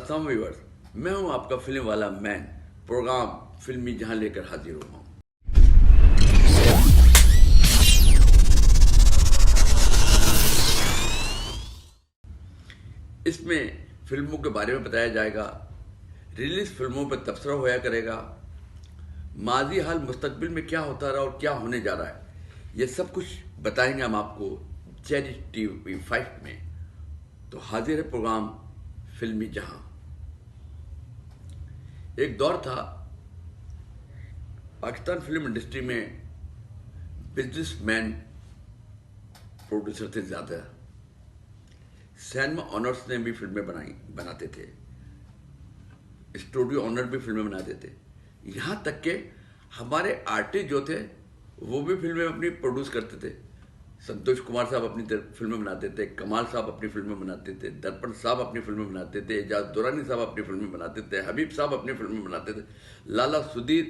अस्सलाम व्यूअर्स, मैं हूं आपका फिल्म वाला मैन। प्रोग्राम फिल्मी जहां लेकर हाजिर हुआ हूं। इसमें फिल्मों के बारे में बताया जाएगा, रिलीज फिल्मों पर तबसरा होया करेगा, माजी हाल मुस्तकबिल में क्या होता रहा और क्या होने जा रहा है, ये सब कुछ बताएंगे हम आपको चेरी टीवी 5 में। तो हाजिर है प्रोग्राम फिल्मी जहां। एक दौर था पाकिस्तान फिल्म इंडस्ट्री में बिजनेसमैन प्रोड्यूसर थे ज्यादा। सिनेमा ऑनर्स ने भी फिल्में बनाते थे, स्टूडियो ऑनर भी फिल्में बनाते थे। यहां तक के हमारे आर्टिस्ट जो थे वो भी फिल्में अपनी प्रोड्यूस करते थे। संतोष कुमार साहब अपनी फिल्में बनाते थे, कमाल साहब अपनी फिल्में बनाते थे, दर्पण साहब अपनी फिल्में बनाते थे, एजाज दुरानी साहब अपनी फिल्में बनाते थे, हबीब साहब अपनी फिल्में बनाते थे, लाला सुधीर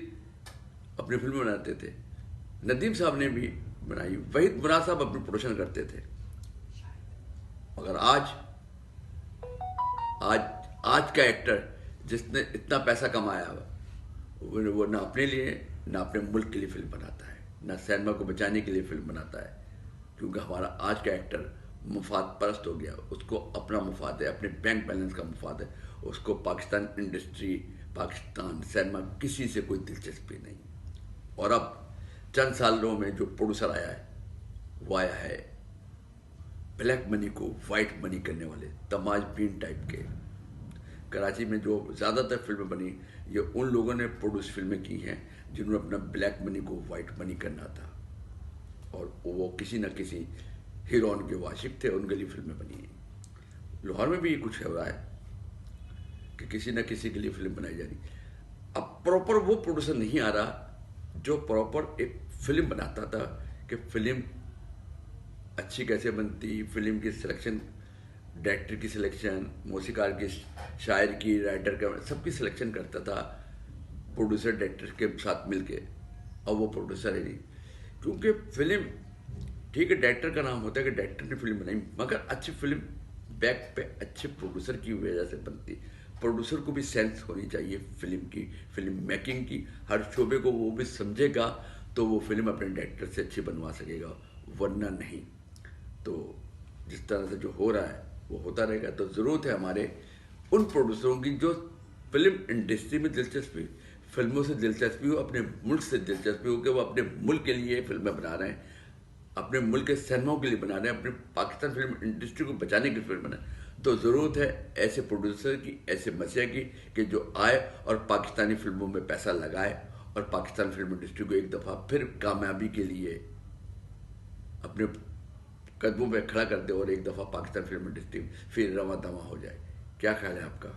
अपनी फिल्में बनाते थे, नदीम साहब ने भी बनाई, वहीद मुराद साहब अपनी प्रोडक्शन करते थे। मगर आज आज आज का एक्टर जिसने इतना पैसा कमाया वो ना अपने लिए ना अपने मुल्क के लिए फिल्म बनाता है, ना सिनेमा को बचाने के लिए फिल्म बनाता है। क्योंकि हमारा आज का एक्टर मुफाद परस्त हो गया। उसको अपना मुफाद है, अपने बैंक बैलेंस का मुफाद है। उसको पाकिस्तान इंडस्ट्री, पाकिस्तान सिनेमा किसी से कोई दिलचस्पी नहीं। और अब चंद सालों में जो प्रोड्यूसर आया है वो आया है ब्लैक मनी को वाइट मनी करने वाले तमाशबीन टाइप के। कराची में जो ज़्यादातर फिल्में बनी ये उन लोगों ने प्रोड्यूस फिल्में की हैं जिन्होंने अपना ब्लैक मनी को वाइट मनी करना था, और वो किसी न किसी हीरोइन के वाशिक थे, उनके लिए फिल्में बनी हैं। लाहौर में भी ये कुछ हो रहा है कि किसी न किसी के लिए फिल्म बनाई जा रही। अब प्रॉपर वो प्रोड्यूसर नहीं आ रहा जो प्रॉपर एक फिल्म बनाता था कि फिल्म अच्छी कैसे बनती, फिल्म की सिलेक्शन, डायरेक्टर की सिलेक्शन, मौसीकार की, शायर की, राइटर का, सबकी सिलेक्शन करता था प्रोड्यूसर डायरेक्टर के साथ मिलके। अब वो प्रोड्यूसर है नहीं, क्योंकि फिल्म ठीक है डायरेक्टर का नाम होता है कि डायरेक्टर ने फिल्म बनाई, मगर अच्छी फिल्म बैक पे अच्छे प्रोड्यूसर की वजह से बनती। प्रोड्यूसर को भी सेंस होनी चाहिए फिल्म की, फिल्म मेकिंग की, हर शोबे को वो भी समझेगा तो वो फिल्म अपने डायरेक्टर से अच्छी बनवा सकेगा, वरना नहीं। तो जिस तरह से जो हो रहा है वो होता रहेगा। तो ज़रूरत है हमारे उन प्रोड्यूसरों की जो फिल्म इंडस्ट्री में दिलचस्पी, फिल्मों से दिलचस्पी हो, अपने मुल्क से दिलचस्पी हो कि वो अपने मुल्क के लिए फिल्में बना रहे हैं, अपने मुल्क के सिनेमाओं के लिए बना रहे हैं, अपने पाकिस्तान फिल्म इंडस्ट्री को बचाने की फिल्म बना। तो ज़रूरत है ऐसे प्रोड्यूसर की, ऐसे मसीहा की कि जो आए और पाकिस्तानी फिल्मों में पैसा लगाए और पाकिस्तान फिल्म इंडस्ट्री को एक दफ़ा फिर कामयाबी के लिए अपने कदमों पे खड़ा कर दे और एक दफ़ा पाकिस्तान फिल्म इंडस्ट्री फिर रवा दवा हो जाए। क्या ख्याल है आपका?